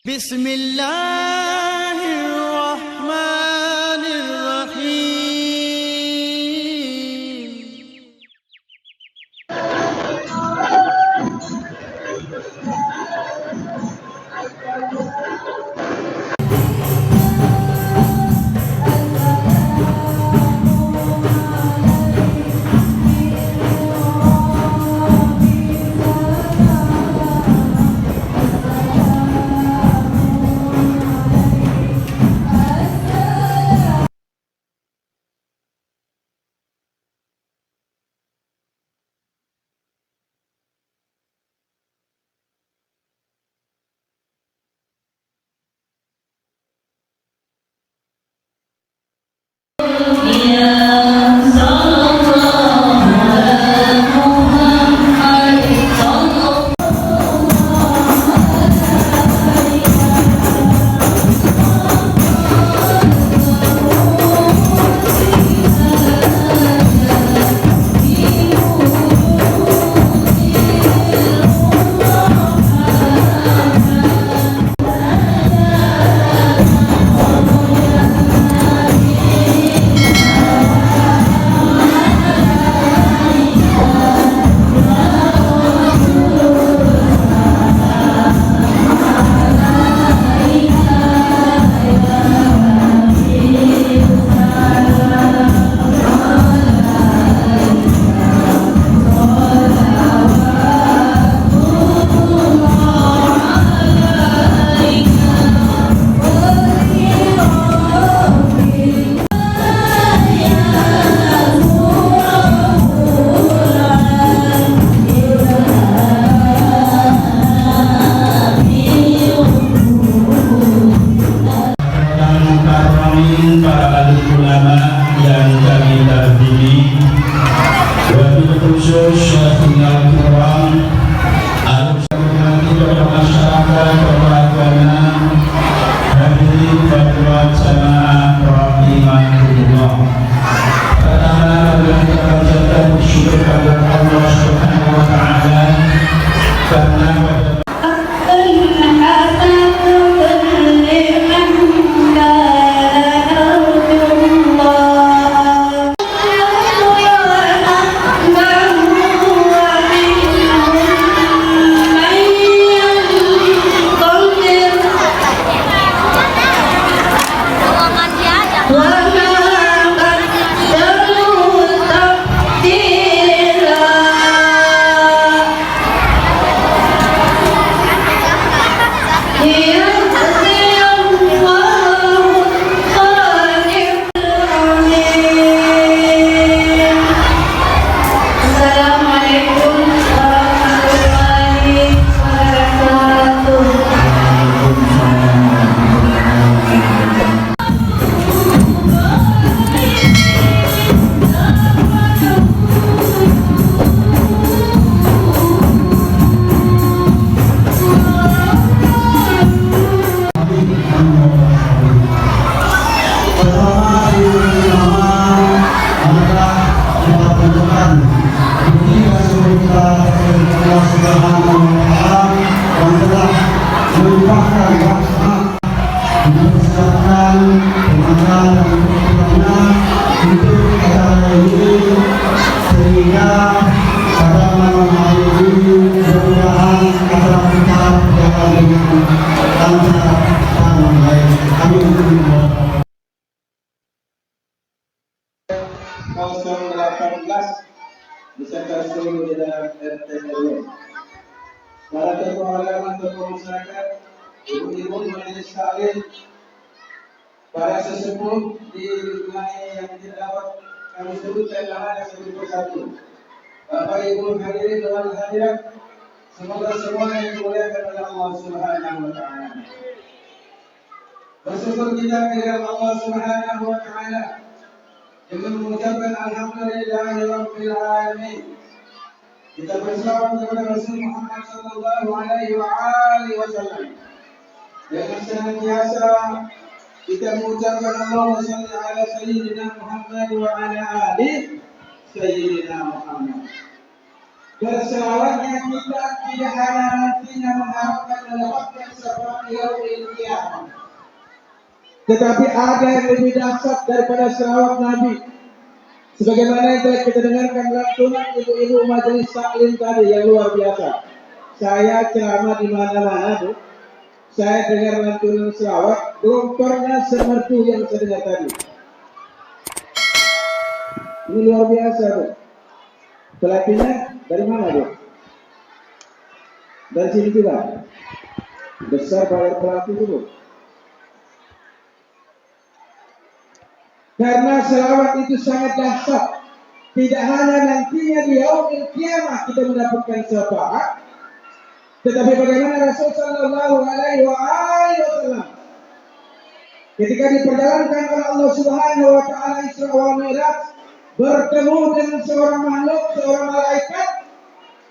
Bismillahirrahmanirrahim. Para ulama yang kami terpilih, wabil khusus Syekhul Quran, kepada masyarakat beragama, hadirin dan jamaah rahimahullah. Pertama kita panjatkan syukur kepada Allah Subhanahu wa taala karena beserta seluruh jajaran RT RW. Para tokoh agama, tokoh masyarakat, ibu-ibu majelis taklim, para sesepuh di lingkungan yang tidak dapat kami sebutkan namanya satu persatu. Bapak Ibu hadirin dan hadirat, semoga semua yang dimuliakan oleh Allah Subhanahu wa taala. Bersyukur kita kepada Allah Subhanahu wa taala dengan mengucapkan alhamdulillahirabbil alamin. Kita bersalawat kepada Rasul Muhammad sallallahu alaihi wasallam. Dengan senantiasa kita mengucapkan Allahumma shalli ala sayyidina Muhammad wa ala ali sayyidina Muhammad. berselawatnya kita tidak hanya nantinya mengharapkan mendapatkan seperti yaumil qiyamah, tetapi ada yang lebih dahsyat daripada selawat Nabi. Sebagaimana yang telah kita dengarkan lantunan ibu-ibu majelis taklim tadi yang luar biasa. Saya ceramah di mana-mana, Bu. Saya dengar lantunan selawat, belum pernah semerdu yang saya dengar tadi. Ini luar biasa, Bu. Pelatihnya dari mana, Bu? Dari sini juga. Besar bayar pelatih itu. Karena selawat itu sangat dahsyat. Tidak hanya nantinya di yaumil qiyamah kita mendapatkan syafaat, tetapi bagaimana Rasul sallallahu alaihi wasallam ketika diperjalankan oleh Allah Subhanahu wa taala Isra wal Mi'raj, bertemu dengan seorang makhluk, seorang malaikat,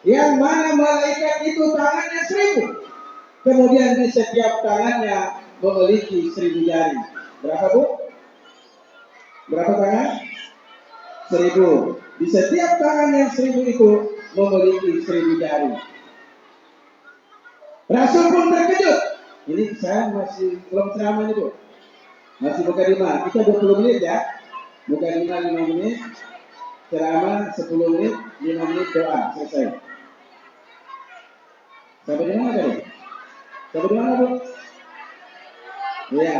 yang mana malaikat itu tangannya 1000. Kemudian di setiap tangannya memiliki 1000 jari. Berapa, Bu? Berapa tangan? 1000. Di setiap tangan yang 1000 itu memiliki 1000 jari. Rasul pun terkejut. Ini saya masih belum ceramah itu. Masih buka 5. Kita 20 menit ya. Buka 5 menit. Ceramah 10 menit, 5 menit doa. Selesai. Sampai di mana tadi? Sampai di mana, Bu? Iya.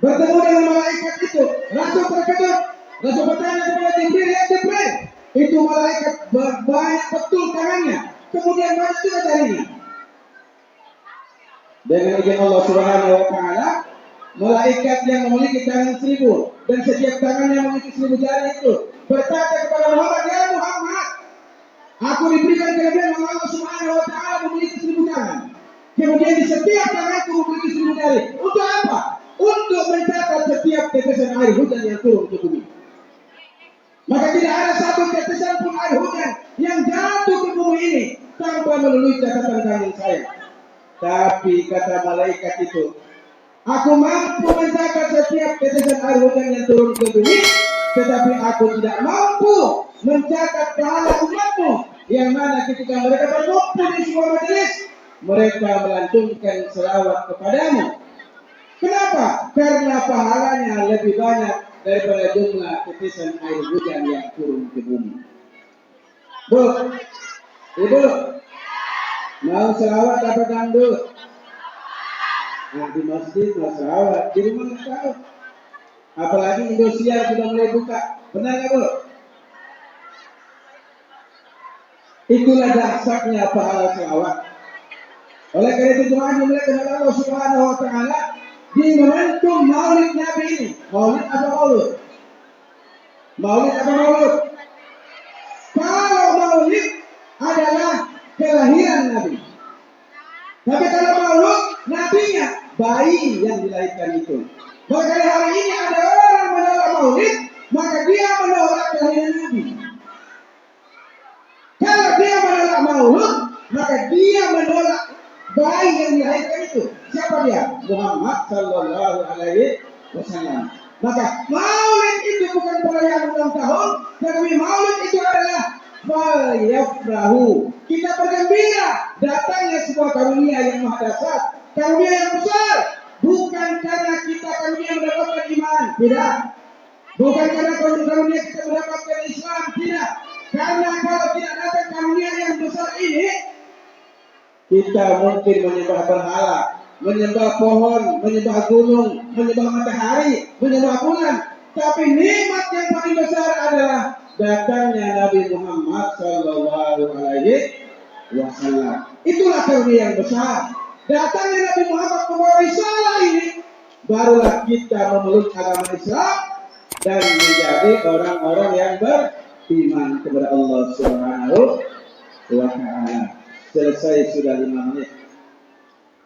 Bertemu dengan malaikat itu, Rasul terkejut. Rasul bertanya kepada Jibril, ya Jibril, itu malaikat banyak betul tangannya, kemudian banyak juga jarinya. Dengan izin Allah Subhanahu wa taala, malaikat yang memiliki tangan 1000 dan setiap tangannya memiliki 1000 jari itu berkata kepada Muhammad, ya Muhammad, aku diberikan kelebihan oleh Allah Subhanahu wa taala memiliki 1000 tangan. Kemudian di setiap tanganku memiliki 1000 jari. Untuk apa? Untuk mencatat setiap tetesan air hujan yang turun ke bumi. Maka tidak ada satu tetesan pun air hujan yang jatuh ke bumi ini tanpa melalui catatan tangan saya. Tapi kata malaikat itu, aku mampu mencatat setiap tetesan air hujan yang turun ke bumi, tetapi aku tidak mampu mencatat pahala umatmu, yang mana ketika mereka berkumpul di sebuah majelis, mereka melantunkan selawat kepadamu. Kenapa? Karena pahalanya lebih banyak daripada jumlah tetesan air hujan yang turun ke bumi. Bu, Ibu, mau selawat apa dangdut? Nah, di masjid mau selawat, di rumah nggak tahu. Apalagi Indosiar sudah mulai buka, benar nggak, Bu? Itulah dahsyatnya pahala selawat. Oleh karena itu jemaah dimuliakan oleh Allah Subhanahu wa taala, di momentum Maulid Nabi ini, Maulid apa Maulud? Maulid apa Maulud? Kalau Maulid adalah kelahiran Nabi. Tapi kalau Maulud, Nabinya, bayi yang dilahirkan itu. Maka hari ini ada orang menolak Maulid, maka dia menolak kelahiran Nabi. Kalau dia menolak Maulud, maka dia menolak bayi yang dilahirkan itu. Siapa dia? Muhammad sallallahu alaihi wasallam. Maka Maulid itu bukan perayaan ulang tahun, tetapi Maulid itu adalah falyafrahu. Kita bergembira datangnya sebuah karunia yang maha dahsyat, karunia yang besar. Bukan karena kita karunia mendapatkan iman, tidak. Bukan karena karunia kita mendapatkan Islam, tidak. Karena kalau tidak datang karunia yang besar ini, kita mungkin menyembah berhala, menyembah pohon, menyembah gunung, menyembah matahari, menyembah bulan. Tapi nikmat yang paling besar adalah datangnya Nabi Muhammad sallallahu alaihi wasallam. Itulah karunia yang besar. Datangnya Nabi Muhammad membawa risalah ini, barulah kita memeluk agama Islam dan menjadi orang-orang yang beriman kepada Allah Subhanahu wa taala. Selesai sudah 5 menit,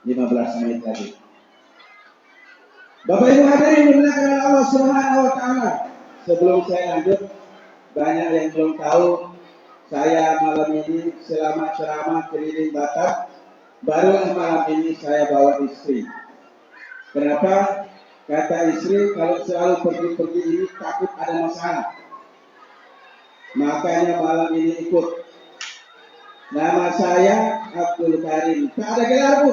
15 menit lagi. Bapak Ibu hadirin dimuliakan oleh Allah Subhanahu wa taala. Sebelum saya lanjut, banyak yang belum tahu, saya malam ini selama ceramah keliling Batam, baru malam ini saya bawa istri. Kenapa? Kata istri, kalau selalu pergi-pergi ini takut ada masalah. Makanya malam ini ikut. Nama saya Abdul Karim. Tak ada gelar Bu.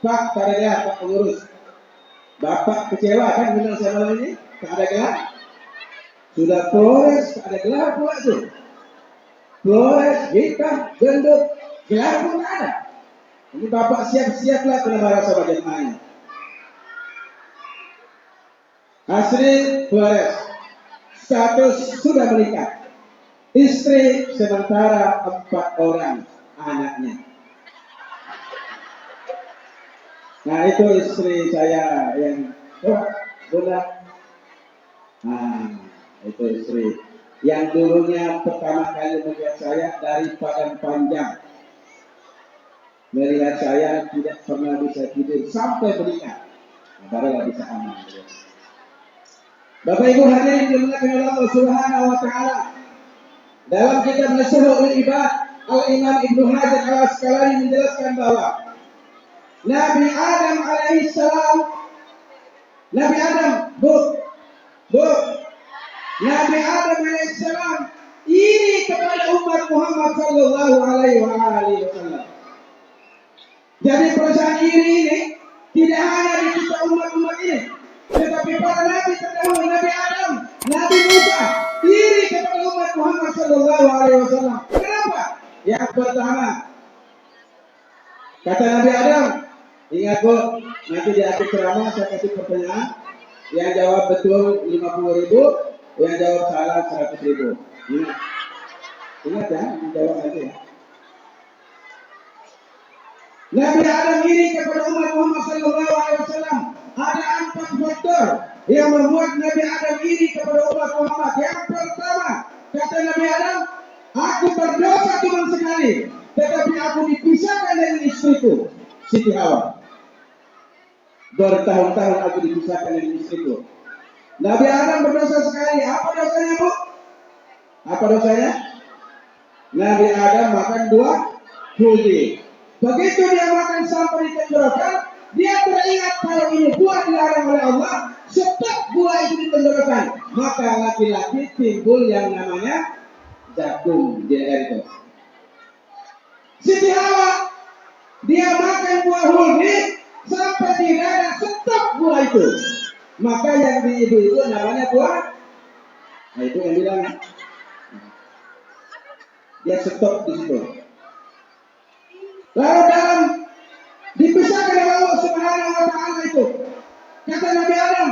Pak, tak ada gelar Pak pengurus. Bapak kecewa kan benar saya malam ini? Tak ada gelar. Sudah Flores, tak ada gelar pula tuh. Flores, hitam, gendut, gelar pun tak ada. Ini Bapak siap-siaplah kena marah sama jemaahnya. Asri Flores, status sudah menikah. Istri sementara 4 orang anaknya. Nah itu istri saya yang Bunda. Nah itu istri yang dulunya pertama kali melihat saya dari Padang Panjang, melihat saya tidak pernah bisa tidur sampai menikah, barulah bisa aman. Bapak Ibu hadirin dimuliakan oleh Allah Subhanahu wa taala. Dalam kitab Nashruul Ibad, Al-Imam Ibnu Hajar Al-Asqalani menjelaskan bahwa Nabi Adam alaihissalam, Nabi Adam, Nabi Adam alaihissalam iri kepada umat Muhammad sallallahu alaihi wasallam. Jadi perasaan iri ini tidak hanya di kita umat-umat ini, tetapi para nabi terdahulu, Nabi Adam, Nabi Musa, iri kepada umat Muhammad sallallahu alaihi wasallam. Kenapa? Yang pertama, kata Nabi Adam, ingat Bu, nanti di akhir ceramah saya kasih pertanyaan, yang jawab betul 50.000, yang jawab salah 100.000. Ingat ya, menjawab nanti ya. Nabi Adam iri kepada umat Muhammad sallallahu alaihi wasallam. Ada 4 faktor yang membuat Nabi Adam iri kepada umat Muhammad. Yang pertama, kata Nabi Adam, aku berdosa cuma sekali, tetapi aku dipisahkan dari istriku, Siti Hawa. Bertahun-tahun aku dipisahkan dari istriku. Nabi Adam berdosa sekali. Apa dosanya Bu? Apa dosanya? Nabi Adam makan buah kuldi. Begitu dia makan sampai di tenggorokan, dia teringat kalau ini buah dilarang oleh Allah. Setiap buah itu di tenggorokan, maka laki-laki timbul yang namanya jagung di daerah itu. Siti Hawa, dia makan buah huldi sampai di dada stop buah itu. Maka yang di ibu itu namanya buah. Nah itu yang bilang dia stop di situ. Lalu dalam dipisahkan oleh Allah Subhanahu wa taala itu, kata Nabi Adam,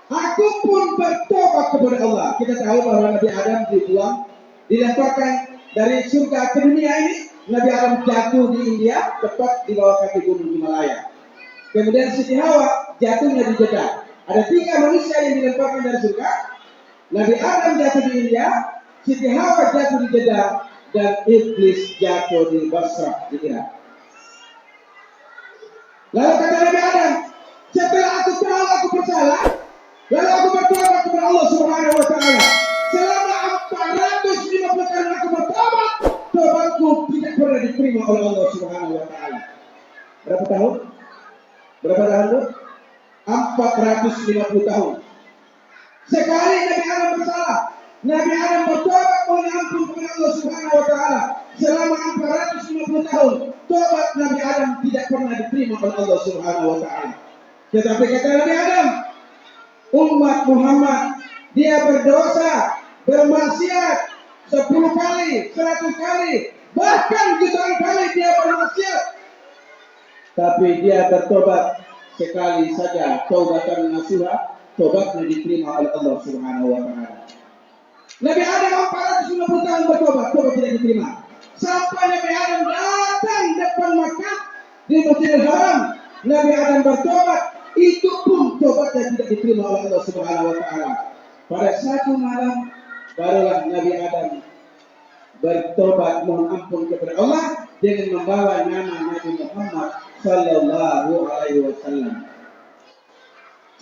aku pun bertobat kepada Allah. Kita tahu bahwa Nabi Adam dibuang, dilemparkan dari surga ke dunia ini. Nabi Adam jatuh di India, tepat di bawah kaki gunung Himalaya. Kemudian Siti Hawa jatuhnya di Jeddah. Ada 3 manusia yang dilemparkan dari surga. Nabi Adam jatuh di India, Siti Hawa jatuh di Jeddah, dan iblis jatuh di Basrah di Irak. Lalu kata Nabi Adam, setelah aku tahu aku bersalah, lalu aku bertobat kepada Allah Subhanahu wa taala. Selama 450 tahun aku bertobat, tobatku tidak pernah diterima oleh Allah Subhanahu wa taala. Berapa tahun? Berapa tahun Bu? 450 tahun. Sekali Nabi Adam bersalah, Nabi Adam bertobat mohon ampun kepada Allah Subhanahu wa taala. Selama 450 tahun, tobat Nabi Adam tidak pernah diterima oleh Allah Subhanahu wa taala. Tetapi kata Nabi Adam, umat Muhammad dia berdosa, bermaksiat 10 kali, 100 kali, bahkan jutaan kali dia bermaksiat. Tapi dia bertobat sekali saja, taubatan nasuha, tobatnya diterima oleh Allah Subhanahu wa taala. Nabi Adam 450 tahun bertobat, tobat tidak diterima. Sampai Nabi Adam datang depan Makkah di Masjidil Haram, Nabi Adam bertobat, itu pun tobatnya tidak diterima oleh Allah Subhanahu wa taala. Pada satu malam barulah Nabi Adam bertobat mohon ampun kepada Allah dengan membawa nama Nabi Muhammad sallallahu alaihi wasallam.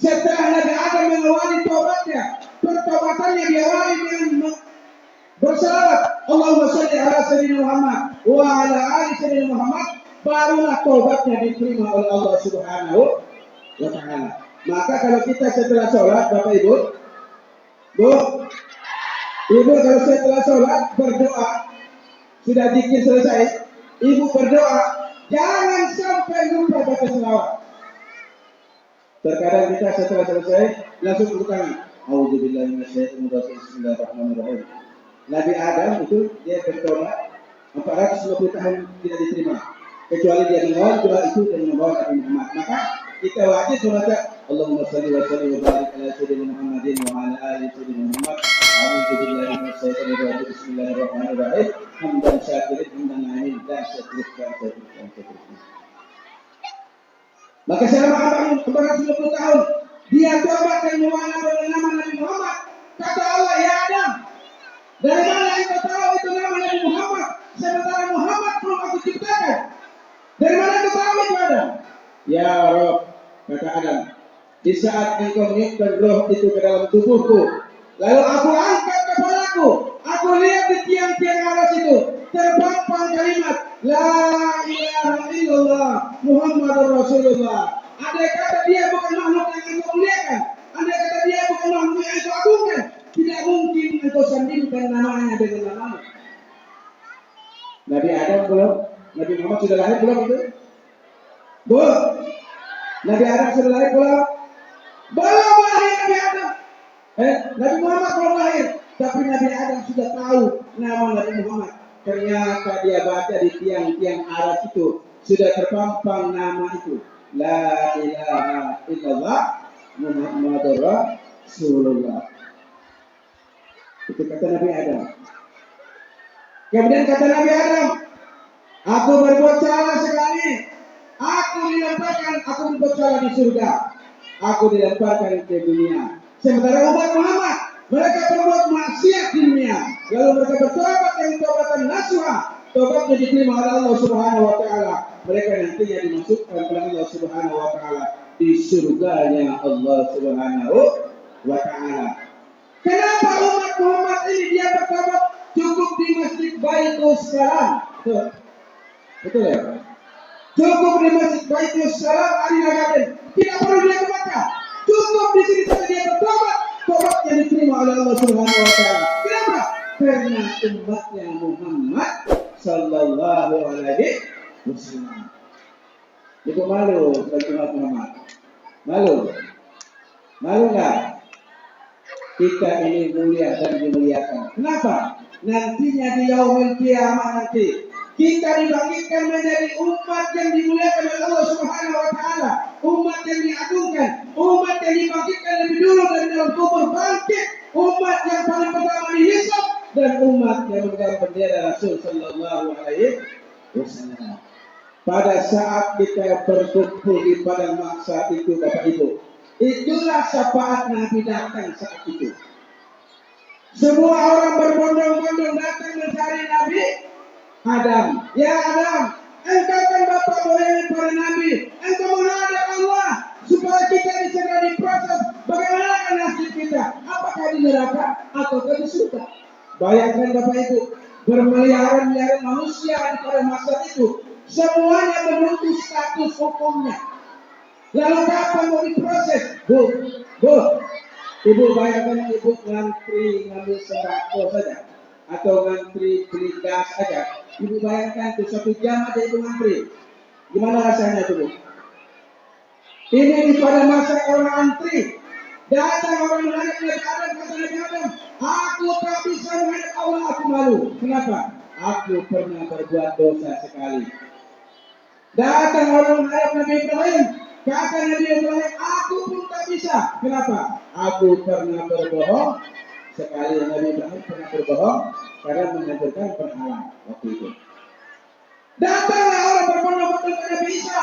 Setelah Nabi Adam mengawali tobatnya, pertobatannya diawali dengan bersalawat, Allahumma shalli ala sayyidina Muhammad wa ala ali sayyidina Muhammad, barulah tobatnya diterima oleh Allah Subhanahu wa taala. Maka kalau kita setelah sholat, Bapak Ibu, Ibu kalau setelah sholat berdoa, sudah zikir selesai, ibu berdoa, jangan sampai lupa baca selawat. Terkadang kita setelah selesai langsung tepuk tangan. Auzubillahi minasyaitonir rajim. Bismillahirrahmanirrahim. Nabi Adam itu dia bertobat 450 tahun tidak diterima, kecuali dia menolak doa itu dan membawa Nabi Muhammad. Maka kita wajib membaca Allahumma shalli wa sallim wa barik ala sayyidina Muhammadin wa ala ali sayyidina Muhammad. Auzubillahi minasyaitonir rajim. Bismillahirrahmanirrahim. Hamdan syakirin hamdan na'imin dan seterusnya. Maka selama 450 tahun dia tobat dan mewarnai dengan nama Nabi Muhammad. Kata Allah, ya Adam, dari mana engkau tahu itu nama Nabi Muhammad? Sementara Muhammad belum aku ciptakan. Dari mana engkau tahu itu Adam? Ya Rob, kata Adam, di saat engkau meniupkan roh itu ke dalam tubuhku, lalu aku angkat kepalaku, aku lihat di tiang-tiang aras itu terpampang kalimat La ilaha illallah Muhammadur Rasulullah. Andai kata dia bukan makhluk yang engkau muliakan, andai kata dia bukan makhluk yang engkau agungkan, tidak mungkin engkau sandingkan namanya dengan namamu. Nabi Adam belum, Nabi Muhammad sudah lahir belum itu? Belum. Nabi Adam sudah lahir belum? Belum lahir Nabi Adam. Nabi Muhammad belum lahir, tapi Nabi Adam sudah tahu nama Nabi Muhammad. Ternyata dia baca di tiang-tiang aras itu sudah terpampang nama itu. La ilaha illallah Muhammadur Rasulullah. Itu kata Nabi Adam. Kemudian kata Nabi Adam, aku berbuat salah sekali. Aku berbuat salah di surga. Aku dilemparkan ke dunia. Sementara umat Muhammad, mereka berbuat maksiat di dunia. Lalu mereka bertobat dengan tobatan nasuha. Tobatnya diterima oleh Allah Subhanahu wa taala. Mereka nantinya dimasukkan oleh Allah Subhanahu wa taala di surganya Allah Subhanahu wa taala. Kenapa umat Muhammad ini dia bertobat cukup di Masjid Baitul Salam? Betul ya? Cukup di Masjid Baitul Salam Arina Garden. Tidak perlu dia ke Makkah. Cukup di sini saja dia bertobat. Tobatnya diterima oleh Allah Subhanahu wa taala. Kenapa? Karena umatnya Muhammad sallallahu alaihi wasallam. Itu malu bagi umat Muhammad. Malu. Malu enggak? Kita ini mulia dan dimuliakan. Kenapa? Nantinya di yaumil qiyamah nanti kita dibangkitkan menjadi umat yang dimuliakan oleh Allah Subhanahu wa taala, umat yang diagungkan, umat yang dibangkitkan lebih dulu dari dalam kubur bangkit, umat yang paling pertama dihisab dan umat yang memegang bendera Rasul sallallahu alaihi wasallam. Pada saat kita berkumpul di padang mahsyar itu Bapak Ibu, itulah syafaat Nabi datang saat itu. Semua orang berbondong-bondong datang mencari Nabi Adam. Ya Adam, engkau kan bapak moyang para Nabi, engkau menghadap Allah supaya kita segera diproses. Bagaimana nasib kita? Apakah di neraka ataukah di surga? Bayangkan Bapak Ibu, bermiliaran-miliaran manusia di pada masa itu, semuanya menunggu status hukumnya. Lalu kapan mau diproses? Bu, Ibu bayangkan Ibu ngantri ngambil sembako saja atau ngantri beli gas saja. Ibu bayangkan itu 1 jam aja Ibu ngantri. Gimana rasanya itu Bu? Ini di pada masa orang antri. Datang orang menghadap Nabi Adam, kata Nabi Adam, aku tak bisa menghadap Allah, aku malu. Kenapa? Aku pernah berbuat dosa sekali. Datang orang menghadap Nabi Ibrahim, kata Nabi Ibrahim, aku pun tak bisa. Kenapa? Aku pernah berbohong sekali. Nabi Ibrahim pernah berbohong karena menghancurkan berhala waktu itu. Datanglah orang berbondong-bondong ke Nabi Isa.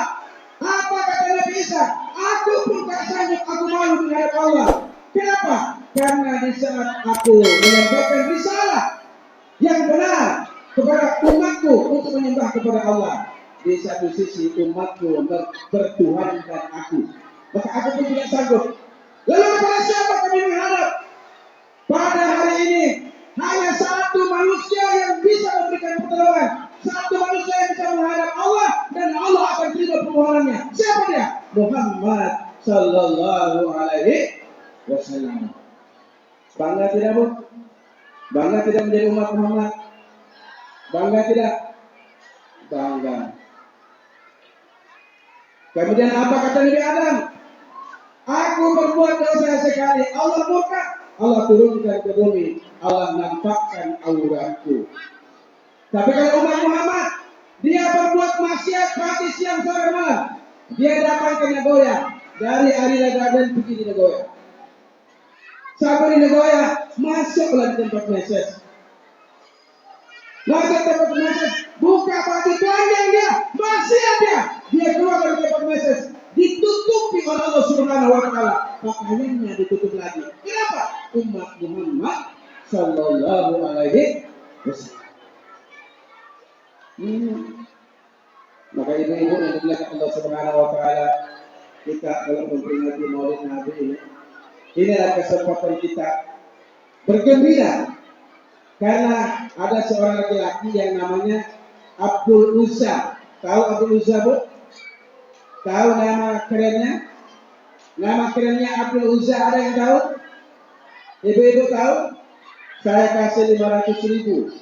Apa kata Nabi Isa? Aku pun tak sanggup, aku malu menghadap Allah. Kenapa? Karena di saat aku menyampaikan risalah yang benar kepada umatku untuk menyembah kepada Allah, di satu sisi umatku bertuhankan aku, maka aku pun tidak sanggup. Lalu kepada siapa kami menghadap? Pada hari ini hanya satu manusia yang bisa memberikan pertolongan, satu manusia yang bisa menghadap Allah dan Allah akan terima permohonannya. Siapa dia? Muhammad sallallahu alaihi wasallam. Bangga tidak Bu? Bangga tidak menjadi umat Muhammad? Bangga tidak? bangga. Kemudian apa kata Nabi Adam? Aku berbuat dosa sekali, Allah murka, Allah turunkan ke bumi, Allah nampakkan auratku. Tapi kalau umat Muhammad, dia berbuat maksiat pagi, siang, sore, malam, dia datang ke Nagoya, dari Arila Garden pergi di Nagoya. Sampai di Nagoya, masuklah di tempat meses. Masuk tempat meses, buka baju telanjang dia, maksiat dia keluar dari tempat meses, ditutupi oleh Allah Subhanahu wa Ta'ala, pakaiannya ditutup lagi. Kenapa? Umat Muhammad Sallallahu Alaihi Wasallam. Maka ibu-ibu yang dimuliakan Allah Subhanahu wa Ta'ala, kita kalau memperingati Maulid Nabi ini adalah kesempatan kita bergembira karena ada seorang laki-laki yang namanya Abdul Uzza. Tahu Abdul Uzza, Bu? Tahu nama kerennya? Nama kerennya Abdul Uzza, ada yang tahu? Ibu-ibu tahu? Saya kasih 500.000.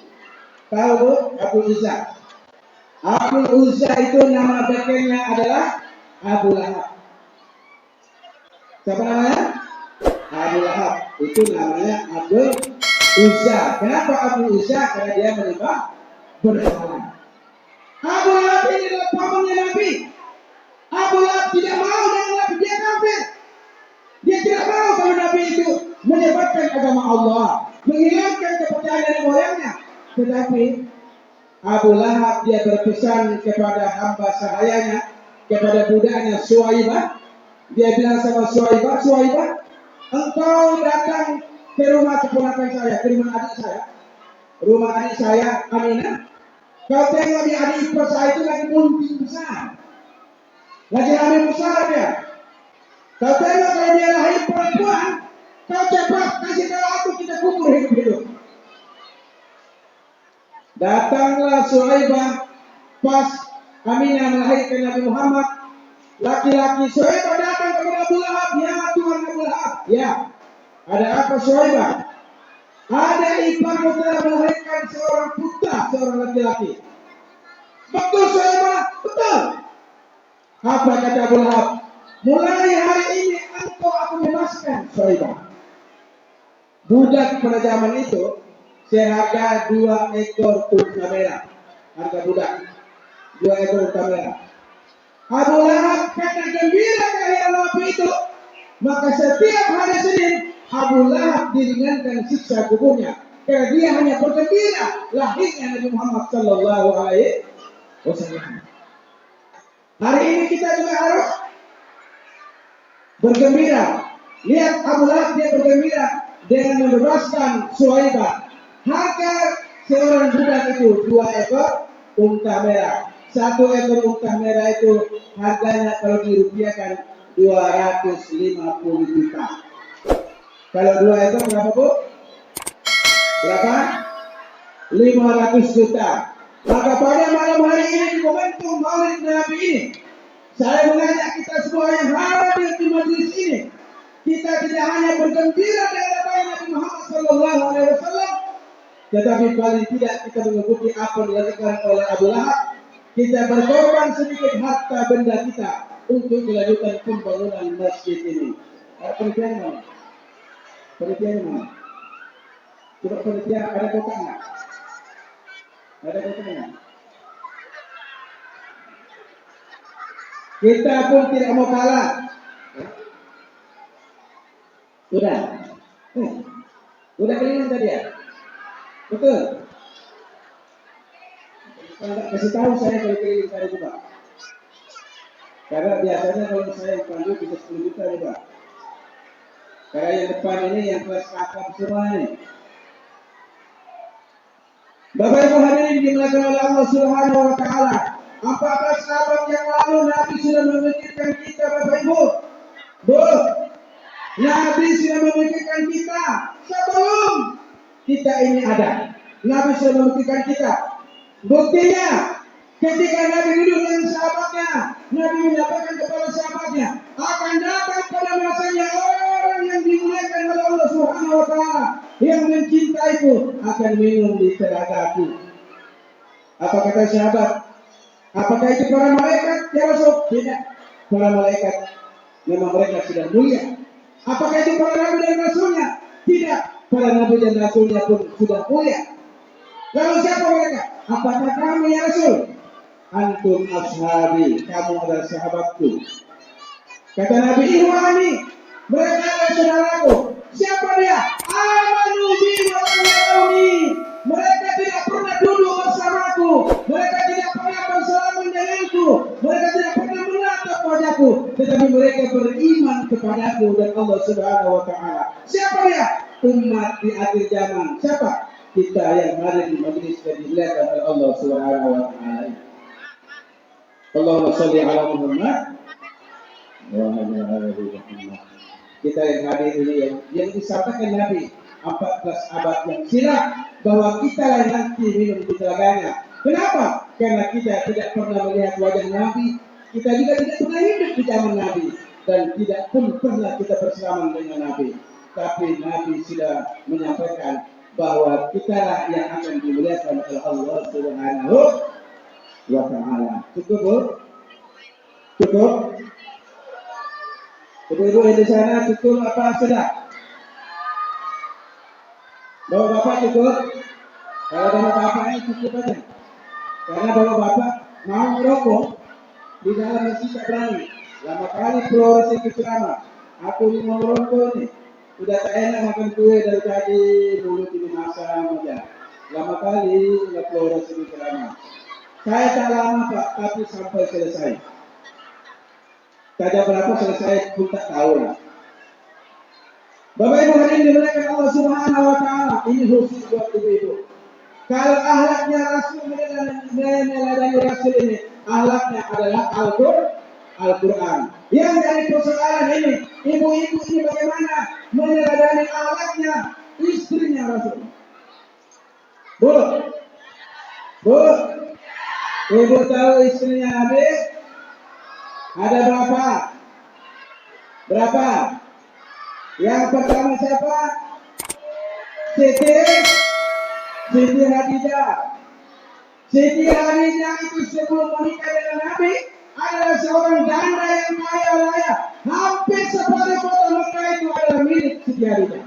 Tahu, Bu, Abdul Uzza? Abdul Uzza itu nama bekennya adalah Abu Lahab. Siapa namanya? Abu Lahab. Itu namanya Abdul Uzza. Kenapa Abdul Uzza? Karena dia menyembah berhala. Abu Lahab ini adalah pamannya Nabi. Abu Lahab tidak mau dengan Nabi, dia kafir. Dia tidak mau kalau Nabi itu menyebarkan agama Allah, menghilangkan kepercayaan dari moyangnya. Tetapi Abu Lahab dia berpesan kepada hamba sahayanya, kepada budaknya Suwaibah. Dia bilang sama Suwaibah, engkau datang ke rumah keponakan saya, ke rumah adik saya, Aminah. Kau tengok di adik ipar saya itu lagi bunting besar, lagi hamil besar dia. Kau tengok kalau dia lahir perempuan, kau cepat kasih tahu aku, kita kubur hidup-hidup. Datanglah Suhaibah pas Aminah melahirkan Nabi Muhammad. Laki-laki Suhaibah datang kepada Abu Lahab. Ya Tuhan Abu Lahab. Ya, ada apa Suhaibah? Ada iparmu telah melahirkan seorang putra, seorang laki-laki. Betul Suhaibah? Betul. Apa kata Abu Lahab? Mulai hari ini engkau aku bebaskan Suhaibah. Budak pada zaman itu seharga 2 ekor unta merah. Harga budak 2 ekor unta merah. Abu Lahab karena gembira kehadiran Nabi itu, maka setiap hari Senin Abu Lahab diringankan siksa kuburnya karena dia hanya bergembira lahirnya Nabi Muhammad Sallallahu Alaihi Wasallam. Hari ini kita juga harus bergembira. Lihat Abu Lahab dia bergembira dengan membebaskan Suhaibah. Harga seorang budak itu 2 ekor unta merah. 1 ekor unta merah itu harganya kalau dirupiahkan 250 juta. Kalau 2 ekor berapa, Bu? Berapa? 500 juta. Maka pada malam hari ini di momentum Maulid Nabi ini, saya mengajak kita semua yang hadir di majelis ini, kita tidak hanya bergembira dengan datangnya Nabi Muhammad Sallallahu Alaihi Wasallam, tetapi paling tidak kita mengikuti apa yang dilakukan oleh Abu Lahab. Kita berkorban sedikit harta benda kita untuk dilanjutkan pembangunan masjid ini. Penelitian mana? Penelitian mana? Coba penelitian, ada kotak nggak? Ada kotak nggak? Kita pun tidak mau kalah. Sudah? Sudah keliling tadi ya? Betul? Kasih tahu saya kalau keliling saya juga. Karena biasanya kalau saya panggil bisa 10 juta juga. Karena yang depan ini yang kelas kakap semua ini. Bapak Ibu hadirin dimuliakan oleh Allah Subhanahu wa Ta'ala. 14 abad yang lalu Nabi sudah memikirkan kita, Bapak Ibu. Bu, Nabi sudah memikirkan kita sebelum kita ini ada. Nabi sudah memikirkan kita. Buktinya, ketika Nabi hidup dengan sahabatnya, Nabi menyampaikan kepada sahabatnya, akan datang pada masanya orang yang dimuliakan oleh Allah Subhanahu wa Ta'ala, yang mencintaiku akan minum di telagaku. Apa kata sahabat? Apakah itu para malaikat? Ya Rasul, tidak. Para malaikat memang mereka sudah mulia. Apakah itu para nabi dan rasulnya? Tidak. Para nabi dan rasulnya pun sudah mulia. Lalu siapa mereka? Apakah kami ya Rasul? Antum ashabi, kamu adalah sahabatku. Kata Nabi Ikhwani, mereka adalah saudaraku. Siapa dia? Amanu bi wa yaumi. Mereka tidak pernah duduk bersamaku. Mereka tidak pernah bersalaman denganku. Mereka tidak pernah menatap wajahku. Tetapi mereka beriman kepadaku dan Allah Subhanahu wa taala. Siapa dia? Umat di akhir zaman. Siapa? Kita yang ada di majlis dan dimuliakan oleh Allah Subhanahu wa taala. Allahumma shalli ala Muhammad. Kita yang hadir ini yang disampaikan Nabi 14 abad yang silam bahwa kita yang nanti minum di telaganya. Kenapa? Karena kita tidak pernah melihat wajah Nabi, kita juga tidak pernah hidup di zaman Nabi, dan tidak pun pernah kita bersalaman dengan Nabi. Tapi Nabi sudah menyampaikan bahwa kita lah yang akan dimuliakan oleh Allah Subhanahu wa taala. Cukup, Bu? Cukup? Ibu-ibu yang di sana cukup apa sudah? Bapak-bapak cukup? Kalau bapak-bapak ini cukup aja. Karena bapak-bapak mau merokok di dalam masjid tak berani. Lama kali keluar itu ceramah. Aku ini mau merokok nih. Sudah tak enak makan kue dari tadi, mulut ini masam aja. Lama kali nggak keluar itu ceramah. Saya tak lama Pak, tapi sampai selesai. Tidak berapa selesai pun tak tahu lah. Bapak Ibu hadirin dimuliakan Allah Subhanahu wa taala, ini khusus buat ibu-ibu. Kalau akhlaknya Rasul meneladani Rasul ini, akhlaknya adalah Al-Quran. Yang dari persoalan ini, ibu-ibu ini bagaimana meneladani akhlaknya istrinya Rasul? Bu, ibu tahu istrinya Nabi? Ada berapa? Berapa? Yang pertama siapa? Siti Khadijah. Siti Khadijah itu sebelum menikah dengan Nabi adalah seorang janda yang kaya raya. Hampir separuh kota Mekah itu adalah milik Siti Khadijah.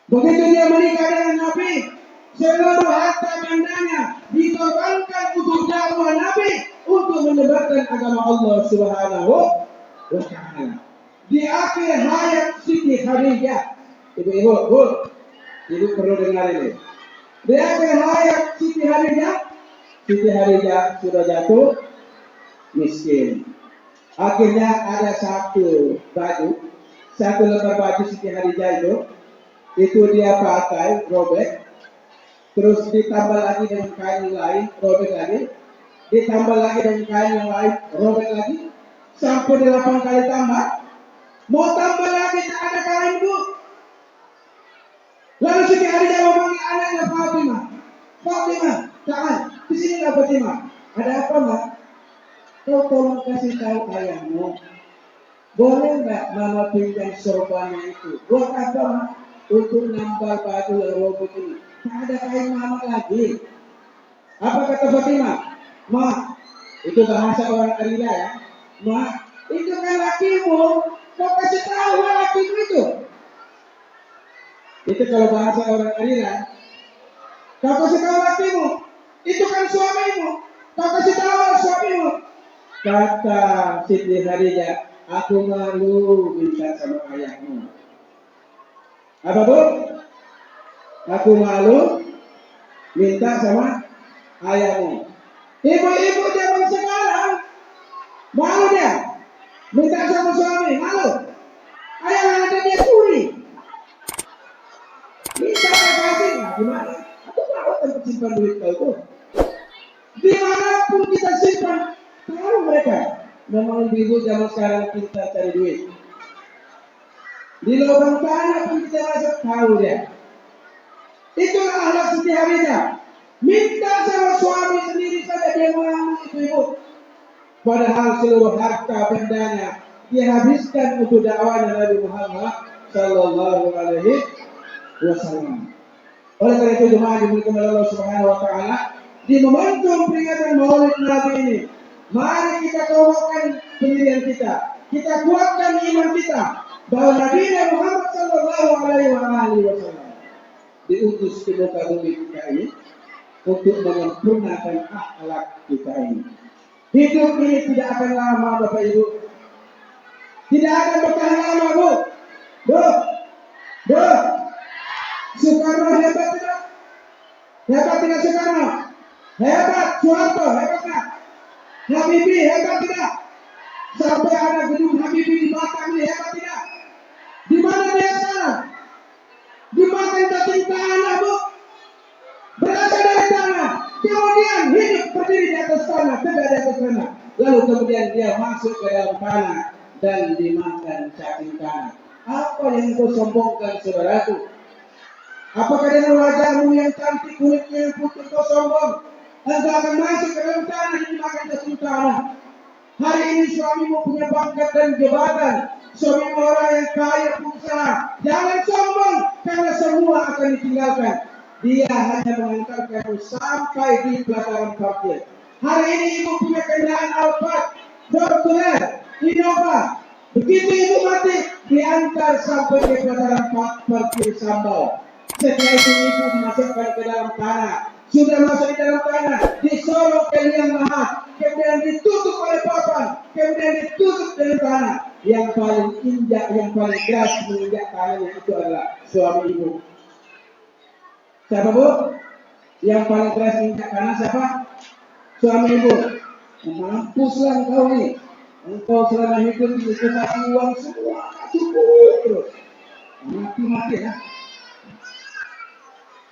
Begitu dia menikah dengan Nabi, seluruh harta bendanya dikorbankan untuk dakwah Nabi, untuk menyebarkan agama Allah Subhanahu wa taala. Di akhir hayat Siti Khadijah, ibu perlu dengar ini. Di akhir hayat Siti Khadijah sudah jatuh miskin. Akhirnya ada satu lembar baju Siti Khadijah itu dia pakai robek, terus ditambah lagi dengan kain yang lain, robek lagi, ditambah lagi dengan kain yang lain, robek lagi, sampai 8 kali tambah. Mau tambah lagi tak ada kain, Bu. Lalu Siti Khadijah memanggil anaknya Fatimah, jangan, di sini lah Fatimah. Ada apa, Mak? Kau tolong kasih tahu ayahmu, boleh nggak Mama pinjam sorbannya itu? Buat apa, Mak? Untuk nambal baju yang robek ini. Tak ada kain Mama lagi. Apa kata Fatimah? Mak, itu bahasa orang Arila ya. Mak, itu kan lakimu. Kau kasih tahu lakimu itu. Itu kalau bahasa orang Arila. Kau kasih tahu lakimu. Itu kan suamimu. Kau kasih tahu suamimu. Kata Siti Khadijah, aku malu minta sama ayahmu. Apa, Bu? Aku malu minta sama ayahmu. Ibu-ibu zaman sekarang malu dia minta sama suami, malu. Ayah ada dia curi. Minta kasih, nah, gimana? Aku tahu tempat simpan duit kau itu. Dimanapun kita simpan, tahu mereka. Memang ibu zaman sekarang kita cari duit. Di lubang tanah pun kita masuk, tahu dia. Itulah akhlak Siti Khadijah. Minta sama suami sendiri saja dia mengambil ibu. Padahal seluruh harta bendanya dihabiskan untuk dakwahnya Nabi Muhammad Sallallahu Alaihi Wasallam. Oleh karena itu jemaah dimuliakan oleh Allah Subhanahu Wa Taala, di momentum peringatan Maulid Nabi ini, mari kita kokohkan pendirian kita. Kita kuatkan iman kita bahwa Nabi Muhammad Sallallahu Alaihi Wasallam diutus ke muka bumi kita ini untuk menyempurnakan akhlak kita ini. Hidup ini tidak akan lama, Bapak Ibu. Tidak akan bertahan lama, Bu. Soekarno hebat tidak? Hebat tidak Soekarno? Hebat. Soeharto hebat tidak? Habibie hebat tidak? Sampai ada gedung Habibie di Batam ini hebat tidak? Di mana dia sekarang? Dimakan cacing tanah, Bu. Berasal dari tanah. Kemudian hidup berdiri di atas tanah, tegak di atas tanah. Lalu kemudian dia masuk ke dalam tanah dan dimakan cacing tanah. Apa yang kau sombongkan, saudaraku? Apakah dengan wajahmu yang cantik, kulitnya yang putih kau sombong? Engkau akan masuk ke dalam tanah dan dimakan cacing tanah. Hari ini suamimu punya pangkat dan jabatan. Suamimu orang yang kaya pengusaha. Jangan sombong karena semua akan ditinggalkan. Dia hanya mengantarkanmu sampai di pelataran parkir. Hari ini ibu punya kendaraan Alphard, Fortuner, Innova. Begitu ibu mati, diantar sampai di pelataran parkir Sambal. Setelah itu ibu dimasukkan ke dalam tanah. Sudah masuk di dalam tanah, disorok ke liang lahat, kemudian ditutup oleh papan, kemudian ditutup dengan tanah. Yang paling injak, yang paling keras menginjak tanahnya itu adalah suami ibu. Siapa, Bu? Yang paling keras menginjak tanah siapa? Suami ibu. Mampuslah engkau ini. Engkau selama hidup dikasih uang semua cukup terus. Mati-mati ya.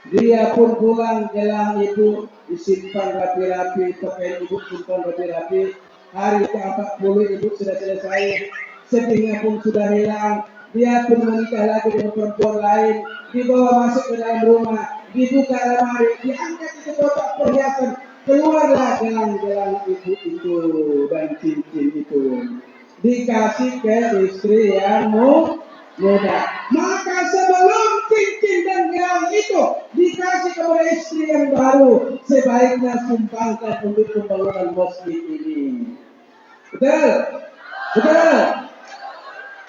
Dia pun pulang, gelang ibu disimpan rapi-rapi, pakaian ibu simpan rapi-rapi. Hari ke-40 ibu sudah selesai, sedihnya pun sudah hilang. Dia pun menikah lagi dengan perempuan lain, dibawa masuk ke dalam rumah, dibuka lemari, diangkat itu kotak perhiasan, keluarlah gelang-gelang ibu itu dan cincin itu, dikasih ke istri yang muda. Maka sebelum cincin dan gelang itu dikasih kepada istri yang baru, sebaiknya sumbangkan untuk pembangunan masjid ini. Betul? Betul?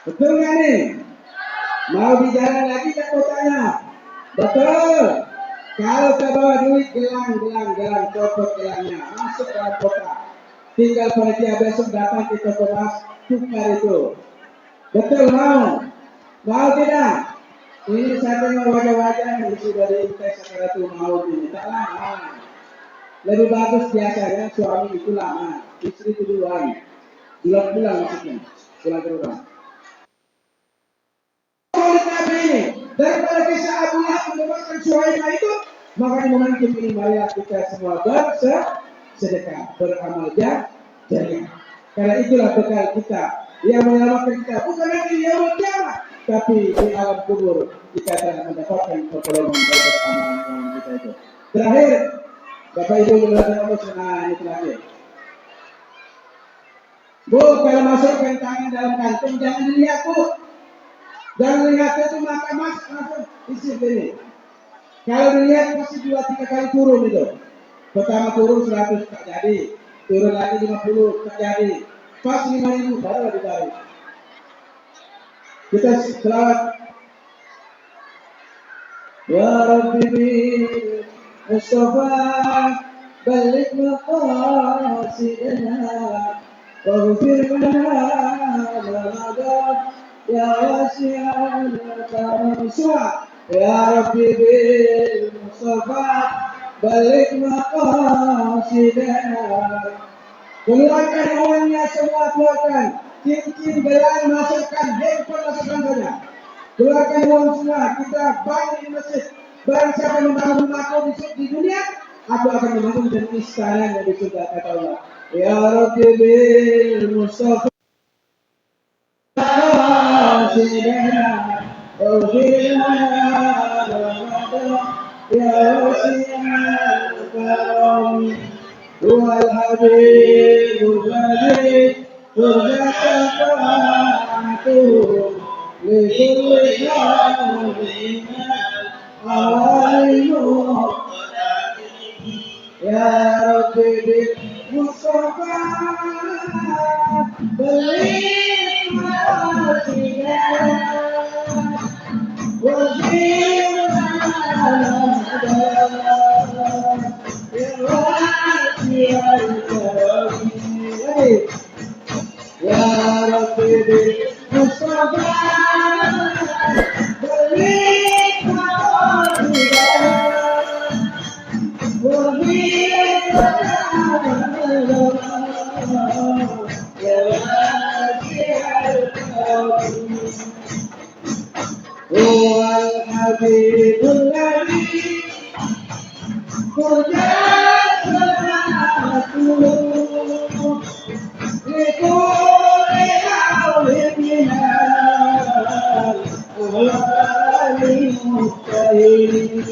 Betul nggak nih? Mau bicara lagi kan kotanya? Betul. Kalau kita bawa duit gelang, copot gelangnya, masuk dalam kotak. Tinggal panitia besok datang ke toko emas, tukar itu. Betul mau? Mau tidak? Ini saya tengok wajah-wajah yang sudah diintai sakaratul maut ini. Tak lama. Lebih bagus biasanya suami itu lama, istri itu duluan. Pulang maksudnya. Pulang ke rumah. Maulid Nabi ini, daripada kisah Abu Lahab menyebabkan Suhaimah itu, maka di momentum ini marilah kita semua bersedekah, beramal jariah. Karena itulah bekal kita yang menyelamatkan kita, bukan lagi di yaumul kiamat, tapi di alam kubur kita akan mendapatkan pertolongan dari amalan kita itu. Terakhir, Bapak Ibu yang berada ini terakhir. Bu, kalau masukkan tangan dalam kantong jangan dilihat, Bu. Jangan lihat itu mata mas langsung isi ini. Kalau dilihat pasti 2-3 kali turun itu. Pertama turun 100 tak jadi, turun lagi 50 tak jadi, pas 5.000 baru ditarik. Kita selawat. Ya Rabbi Mustafa balik maqasidana waghfir lana ya wasi'al karam. Ya Rabbi Mustafa balik maqasidana. Keluarkan uangnya semua, keluarkan. Cincin, gelang masukkan, handphone masukkan saja. Keluarkan uang semua, kita bangun masjid. Barang siapa membangun rumahku di dunia, aku akan membangun dan istana yang di surga, kata Allah. Ya Rabbi bil Mustafa ya wasi'al karam. Wal Habibul Ladzi surga syafa'atu li kulli yawmin awalimu. Ya Ya Rabbi bil Mustafa balik Ya Rabbi bil Mustafa balik هو الحبيب الذي ترجى شفاعته لكل حول من الأهوال المجتهدين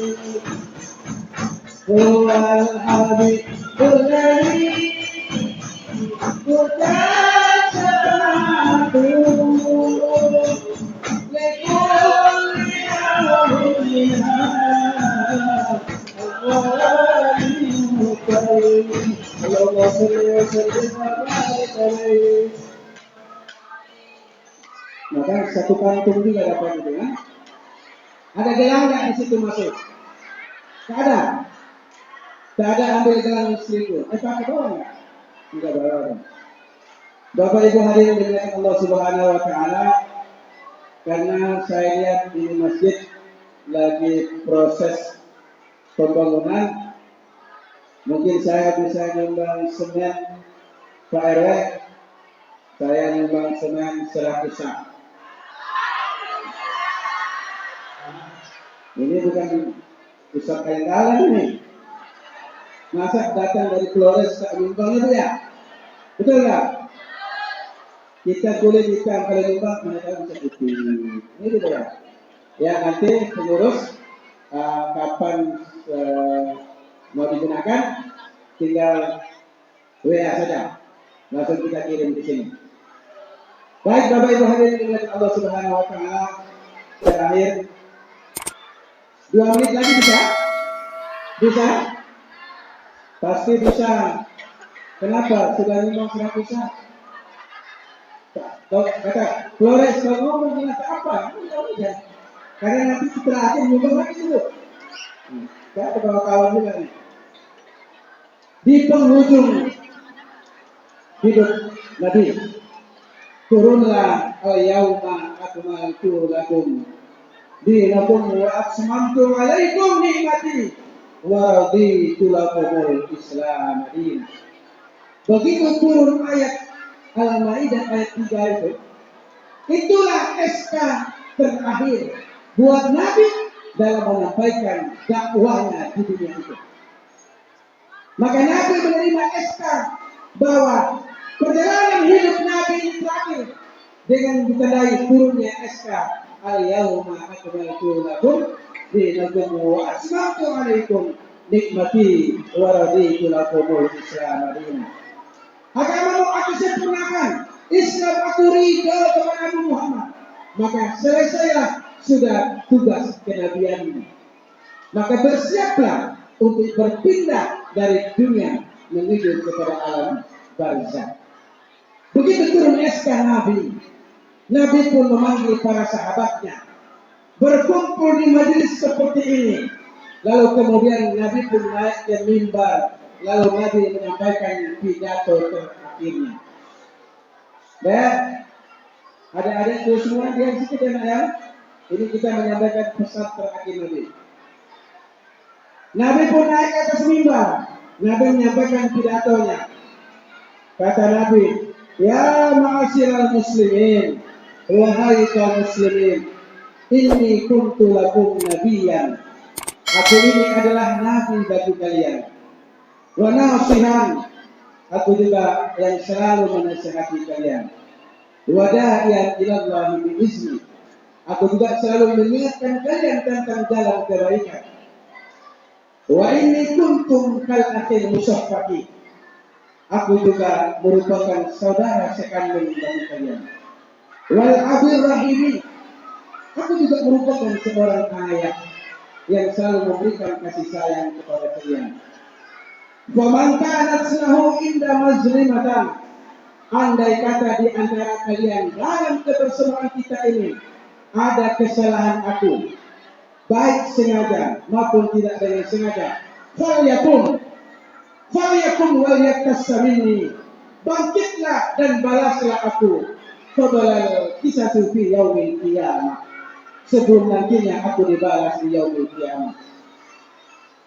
هو الحبيب الذي ترجى شفاعته Maka satu kantung juga dapat itu kan? Ada gelang nggak di situ masuk? Tak ada. Tak ada ambil gelang selingkuh. Pakai bawa nggak? Tidak bawa. Bapak Ibu hadirin dimuliakan Allah Subhanahu Wa Taala. Karena saya lihat di masjid lagi proses pembangunan, mungkin saya bisa nyumbang semen Pak RW, saya nyumbang semen 100 sak. Ini bukan pusat kain kalah ini. Masa datang dari Flores tak nyumbang itu ya? Betul nggak? Kita boleh kita kalau nyumbang mereka bisa putih. Ini gitu ya. Ya nanti pengurus kapan mau digunakan tinggal WA saja, langsung kita kirim di sini. Baik Bapak Ibu hadirin dimuliakan Allah Subhanahu Wa Taala. Terakhir 2 menit lagi bisa? Bisa? Pasti bisa. Kenapa? Sudah nyumbang 100 sak. Kata Flores kalau ngomong dengan apa? Udah. Karena nanti setelah akhir nyumbang lagi dulu. Saya kebawa kawan juga nih. Di penghujung hidup Nabi, turunlah al-yauma akmaltu lakum dinakum wa atmamtu alaikum nikmati wa raditu lakumul Islam din. Begitu turun ayat Al-Maidah ayat 3 itu, itulah SK terakhir buat Nabi dalam menyampaikan dakwahnya di dunia itu. Maka Nabi menerima SK bahwa perjalanan hidup Nabi ini terakhir dengan ditandai turunnya SK al-yauma akmaltu lakum dinakum wa atmamtu alaikum nikmati wa raditu lakumul Islam din. Agamamu aku sempurnakan, Islam aku ridho kepada Muhammad. Maka selesailah sudah tugas kenabian. Maka bersiaplah untuk berpindah dari dunia menuju kepada alam barzakh. Begitu turun SK Nabi, Nabi pun memanggil para sahabatnya berkumpul di majelis seperti ini. Lalu kemudian Nabi pun naik ke mimbar, lalu Nabi menyampaikan pidato terakhirnya. Dan adik-adik itu semua dia di situ dan ya. Ini kita menyampaikan pesan terakhir Nabi. Nabi pun naik ke atas mimbar. Nabi menyampaikan pidatonya. Kata Nabi, ya ma'asyiral muslimin, wahai kaum muslimin, inni kuntu lakum nabiyyan. Aku ini adalah nabi bagi kalian. Wa nasihan, aku juga yang selalu menasihati kalian. Wa da'iyan ila Allah bi'izni. Aku juga selalu mengingatkan kalian tentang jalan kebaikan. Wa inni kuntum kal akhil musaffaqi. Aku juga merupakan saudara sekandung bagi kalian. Wal abir rahimi. Aku juga merupakan seorang ayah yang selalu memberikan kasih sayang kepada kalian. Faman kanat lahu inda mazlimatan, andai kata di antara kalian dalam kebersamaan kita ini ada kesalahan aku, baik sengaja maupun tidak dengan sengaja, falyakun wal yaktasamini, bangkitlah dan balaslah aku, qabla kisatu fi yaumil qiyamah, sebelum nantinya aku dibalas di yaumil qiyamah.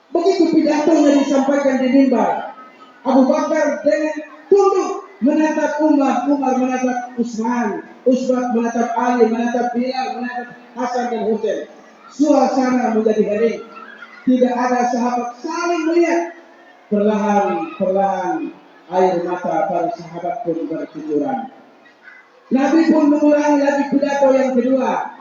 Begitu pidatonya disampaikan di mimbar, Abu Bakar dengan tunduk menatap Umar, Umar menatap Utsman, Utsman menatap Ali, menatap Bilal, menatap Hasan dan Husain. Suasana menjadi hening. Tidak ada sahabat saling melihat. Perlahan-perlahan air mata para sahabat pun bercucuran. Nabi pun mengulangi lagi pidato yang kedua.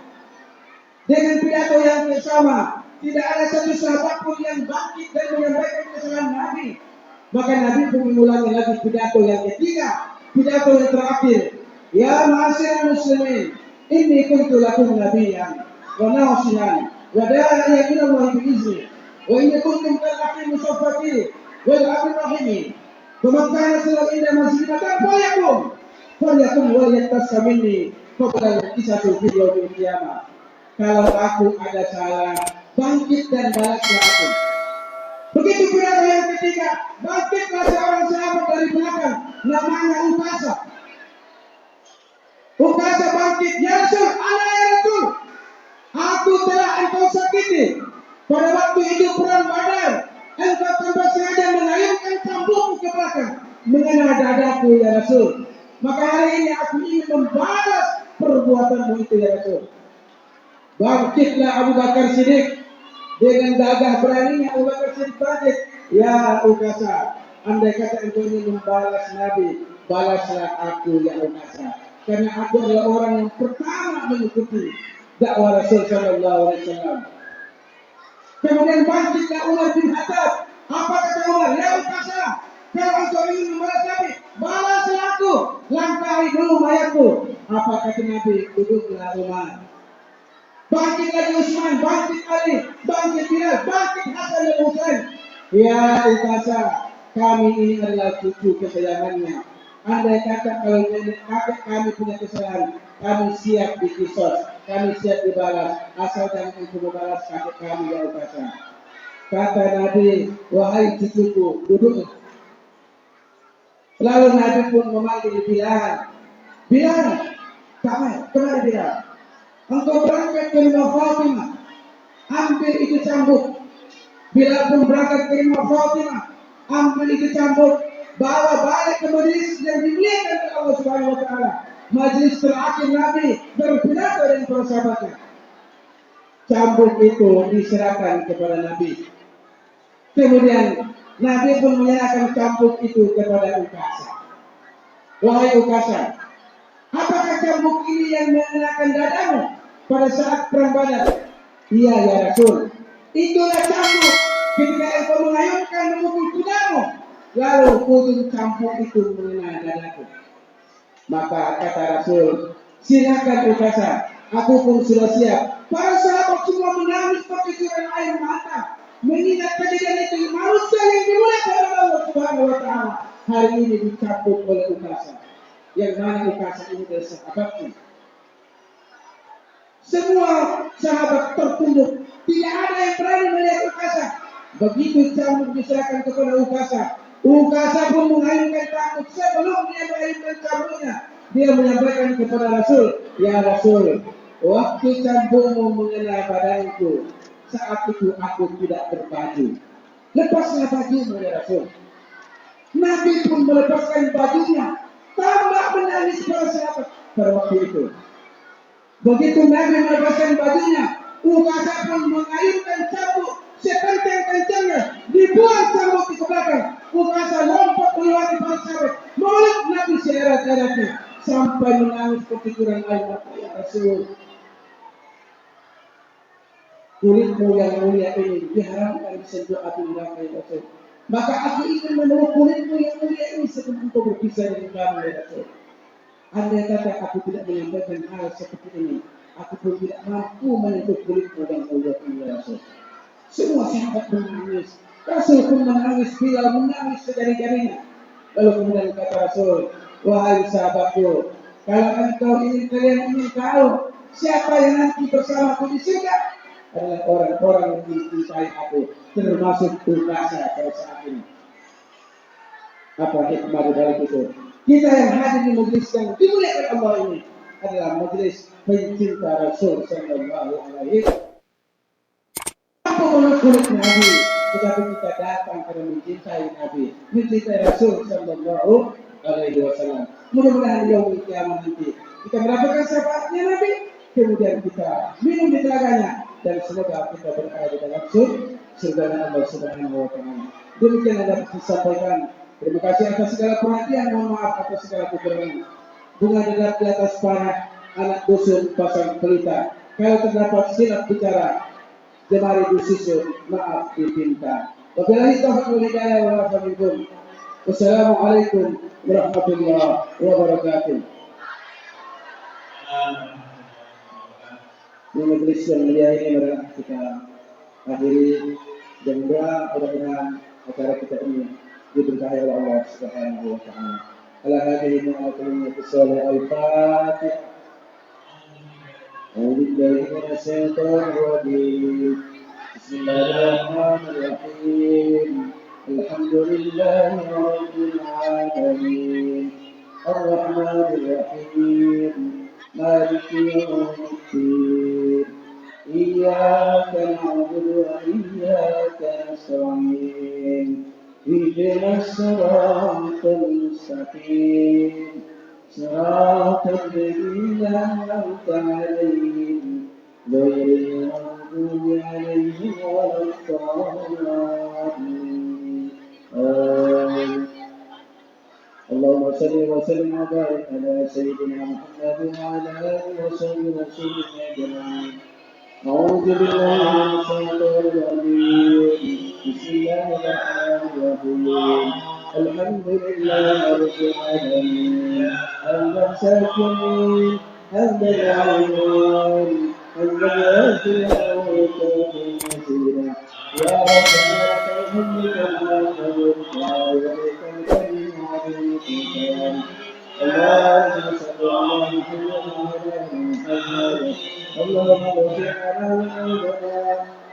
Dengan pidato yang sama, tidak ada satu sahabat pun yang bangkit dan menyampaikan kesalahan Nabi. Maka Nabi pun mengulangi lagi pidato yang ketiga, pidato yang terakhir. Ya ma'asyiral muslimin, inni kuntu lakum nabiyyan wa nasihan wa da'iyan ila Allah bi'izni wa inni kuntum kal-akhir musaffati wal rahimi. Faman kana selalu inda masjidatan falyakun wal yaktasamini qabla kisatu fi yaumil qiyamah. Kalau aku ada salah, bangkit dan balaslah aku. Begitu pidato yang ketiga, bangkitlah seorang sahabat dari belakang, namanya Ukasa. Ukasa bangkit, ya Rasul, ana ya Rasul, aku telah engkau sakiti. Pada waktu itu perang Badar, engkau tanpa sengaja mengayunkan cambukmu ke belakang, mengenai dadaku ya Rasul. Maka hari ini aku ingin membalas perbuatanmu itu ya Rasul. Bangkitlah Abu Bakar Siddiq. Dengan gagah beraninya Abu Bakar Siddiq bangkit. Ya Ukasa, andai kata engkau ini membalas Nabi, balaslah aku ya Ukasa. Karena aku adalah orang yang pertama mengikuti dakwah Rasul Sallallahu Alaihi Wasallam. Kemudian bangkitlah Umar bin Khattab. Apa kata Umar? Ya Ukasa, kalau engkau ingin membalas Nabi, balaslah aku. Langkahi dulu mayatku. Apa kata Nabi? Duduklah Umar. Bangkit lagi Utsman, bangkit Ali, bangkit Bilal, bangkit Hasan dan Husain. Ya Ukasa, kami ini adalah cucu kesayangannya. Andai kata kalau nenek kakek kami punya kesalahan, kami siap dikisos, kami siap dibalas, asal jangan engkau membalas kakek kami ya Ukasa. Kata Nabi, wahai cucuku, duduk. Lalu Nabi pun memanggil Bilal. Bilal, kemana Bilal? Engkau berangkat ke rumah Fatimah, ambil itu cambuk. Bila pun berangkat ke rumah Fatimah, ambil itu cambuk, bawa balik ke majlis yang dimuliakan oleh Allah Subhanahu Wa Taala. Majlis terakhir Nabi berpidato dengan para sahabatnya. Cambuk itu diserahkan kepada Nabi. Kemudian Nabi pun menyerahkan cambuk itu kepada Ukasa. Wahai Ukasa, apakah cambuk ini yang mengenakan dadamu pada saat perang Badar? Iya ya Rasul. Itulah cambuk ketika engkau mengayunkan memukul kudamu, lalu ujung cambuk itu mengenai dadaku. Maka kata Rasul, silakan Ukasa, aku pun sudah siap. Para sahabat semua menangis bercucuran air mata mengingat kejadian itu. Manusia yang dimuliakan oleh Allah Subhanahu Wa Taala hari ini dicambuk oleh Ukasa. Yang mana Ukasa ini adalah sahabatnya. Semua sahabat tertunduk, tidak ada yang berani melihat Ukasa. Begitu cambuk diserahkan kepada Ukasa, Ukasa pun mengayunkan cambuk. Sebelum dia mengayunkan cambuknya, dia menyampaikan kepada Rasul, ya Rasul, waktu cambukmu mengenai badanku, saat itu aku tidak berbaju. Lepaslah bajumu ya Rasul. Nabi pun melepaskan bajunya, tambah menangis para sahabat pada waktu itu. Begitu Nabi melepaskan bajunya, Ukasa pun mengayunkan cambuk sekencang-kencangnya, dibuang cambuk ke belakang. Ukasa lompat melewati para sahabat, meluk Nabi seerat-eratnya sampai menangis bercucuran air mata. Ya Rasul, kulitmu yang mulia ini diharapkan disentuh api neraka ya Rasul. Maka aku ingin memeluk kulitmu yang mulia ini sebelum engkau berpisah dengan kami ya Rasul. Andai kata aku tidak menyampaikan hal seperti ini, aku pun tidak mampu menyentuh kulitmu yang mulia ini ya Rasul. Semua sahabat menangis. Rasul pun menangis, Bilal menangis sejari-jarinya. Lalu kemudian kata Rasul, wahai sahabatku, kalau kalian ingin tahu siapa yang nanti bersamaku di surga, adalah orang-orang yang mencintai aku, termasuk Ukasha pada saat ini. Apa hikmah di balik itu? Kita yang hadir di majelis yang dimuliakan Allah ini adalah majelis pencinta Rasul Sallallahu Alaihi Wasallam. Apa kulit Nabi? Tetapi kita datang karena mencintai Nabi, mencintai Rasul Sallallahu Alaihi Wasallam. Mudah-mudahan di yaumul kiamat nanti kita mendapatkan syafaatnya Nabi, kemudian kita minum di telaganya, dan semoga kita berada di dalam surga Allah Subhanahu Wa Taala. Demikian yang dapat disampaikan. Terima kasih atas segala perhatian, mohon maaf atas segala kekurangan. Bunga dedap di atas panah, anak dusun pasang pelita. Kalau terdapat silap bicara, jemari disusun, maaf dipinta. Wabillahi taufiq wal hidayah wal afiq. Wassalamualaikum warahmatullahi wabarakatuh. Majelis yang mulia ini adalah kita akhiri dan doa, mudah-mudahan acara kita ini diberkahi oleh Allah Subhanahu wa taala. Ala hadhihi mu'amalatu bisalih al-fatih. A'udzu billahi minasyaitonir rajim. Bismillahirrahmanirrahim. Alhamdulillahi rabbil alamin. Ar-rahmanir rahim. Maliki yaumiddin. Iyyaka na'budu wa iyyaka nasta'in. اهدنا الصراط المستقيم صراط الذين أنعمت عليهم غير المغضوب عليهم ولا الضالين. اللهم صل وسلم وبارك على سيدنا محمد وعلى آله وصحبه وسلم أجمعين. أعوذ بالله من الشيطان الرجيم. بسم الله الرحمن الرحيم. الحمد لله رب العالمين. حمدا شاكرين حمدا عالمين حمدا واسعا وكافيا يا ربنا لك الحمد كما قلت ولك الكريم عليك السلام. اللهم صل على محمد وعلى محمد. اللهم اغفر لنا ذنوبنا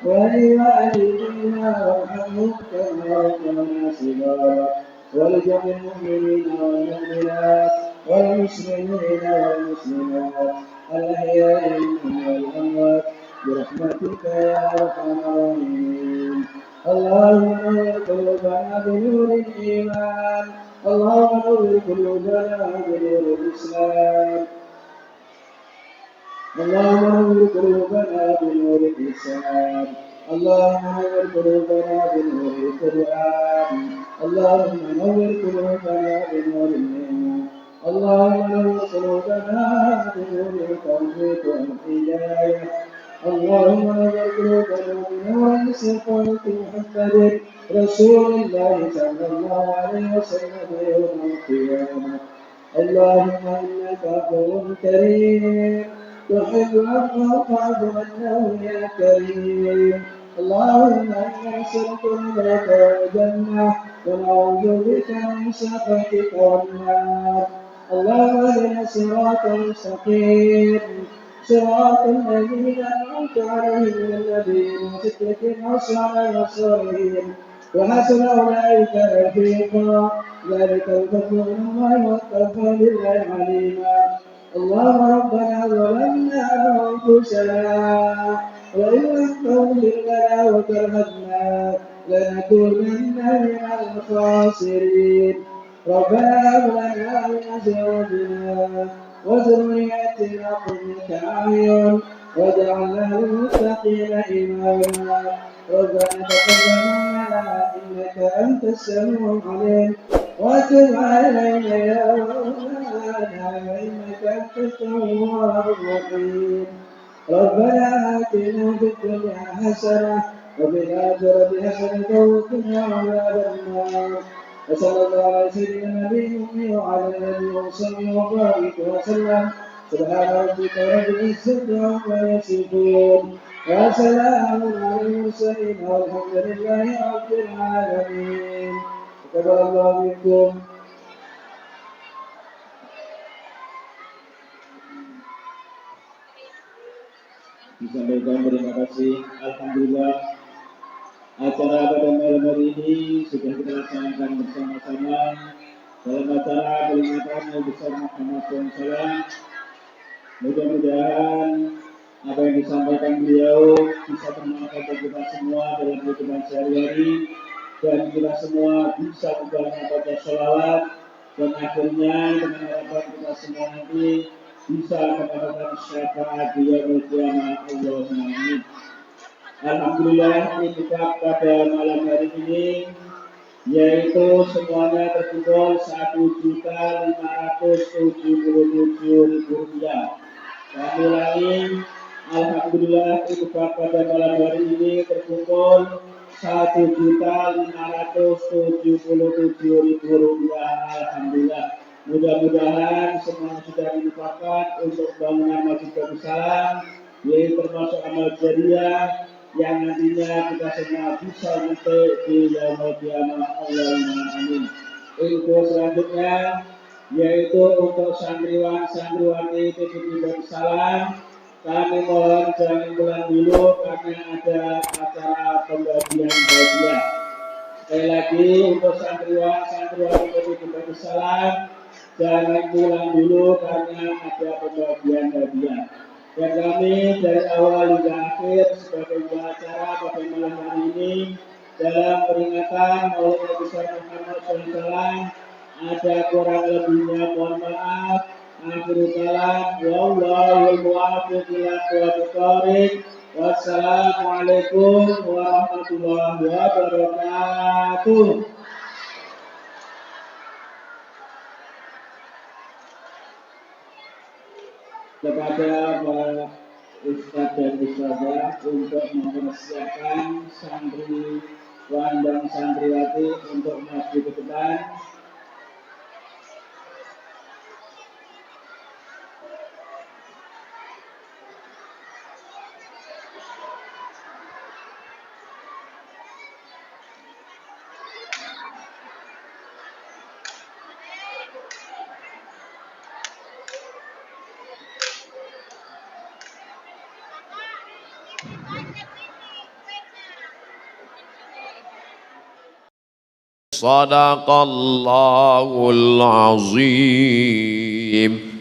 ولوالدينا وارحمهم كما ربنا صغارا ولجميع المؤمنين والمؤمنات والمسلمين والمسلمات الأحياء منهم والأموات برحمتك يا أرحم الراحمين. اللهم نور قلوبنا بنور الإيمان. اللهم نور قلوبنا بنور الإسلام. اللهم نور قلوبنا بنور الإحسان. اللهم نور قلوبنا بنور القرآن. اللهم نور قلوبنا بنور النعمة. اللهم نور قلوبنا بنور التوفيق والهداية. اللهم نور قلوبنا بنور صفات محمد رسول الله صلى الله عليه وسلم يوم القيامة. اللهم إنك عفو كريم تحب العفو فاعف عنا يا كريم. اللهم إنا نسألك رضاك والجنة ونعوذ بك من سخطك والنار. اللهم اهدنا الصراط المستقيم صراط الذين أنعمت عليهم من النبيين وصدق وصالح والصالحين وحسن أولئك رفيقا. ذلك الفضل من الله وكفى بالله عليما. اللهم ربنا ظلمنا أنفسنا وإن لم تغفر لنا وترحمنا لنكونن من الخاسرين. ربنا هب لنا من أزواجنا وذرياتنا قرة أعين واجعلنا للمتقين إماما. ربنا تقبل منا إنك أنت السميع العليم وتب علينا يا مولانا إنك أنت التواب الرحيم. ربنا آتنا في الدنيا حسنة وفي الآخرة حسنة وقنا عذاب النار. وصلى الله على سيدنا النبي وعلى آله وصحبه وبارك وسلم. سبحان ربك رب العزة عما يصفون وسلام على المرسلين والحمد لله رب العالمين. تقبل الله منكم. Disampaikan terima kasih. Alhamdulillah acara pada malam hari ini sudah kita laksanakan bersama-sama dalam acara peringatan Nabi besar Muhammad SAW. Mudah-mudahan apa yang disampaikan beliau bisa bermanfaat bagi kita semua dalam kehidupan sehari-hari dan kita semua bisa membaca sholawat dan akhirnya dengan harapan kita semua nanti bisa mendapatkan syafaat di yaumul qiyamah. Allahumma amin. Alhamdulillah itikaf pada malam hari ini yaitu semuanya terkumpul Rp1.577.000. Kami ulangi, alhamdulillah itikaf pada malam hari ini terkumpul Rp1.577.000. Alhamdulillah. Mudah-mudahan semua sudah dinikahkan untuk bangunan Masjid Darussalam, yaitu termasuk amal jariah yang nantinya kita semua bisa memetik di yaumul qiyamah. Allahumma amin. Untuk selanjutnya yaitu untuk santriwan-santriwati PPP Darussalam, kami mohon jangan pulang dulu karena ada acara pembagian hadiah. Sekali lagi untuk santriwan-santriwati PPP Darussalam, jangan pulang dulu karena ada pembagian hadiah. Dan kami dari awal hingga akhir sebagai acara pada malam hari ini dalam peringatan Maulid Nabi besar Muhammad SAW, ada kurang lebihnya mohon maaf. Akhirul kalam, wallahul muwaffiq ila aqwamit thoriq. Wassalamualaikum warahmatullahi wabarakatuh. Kepada para ustadz dan ustadzah untuk mempersiapkan santriwan dan santriwati untuk maju ke depan. Sadaqallahul azim.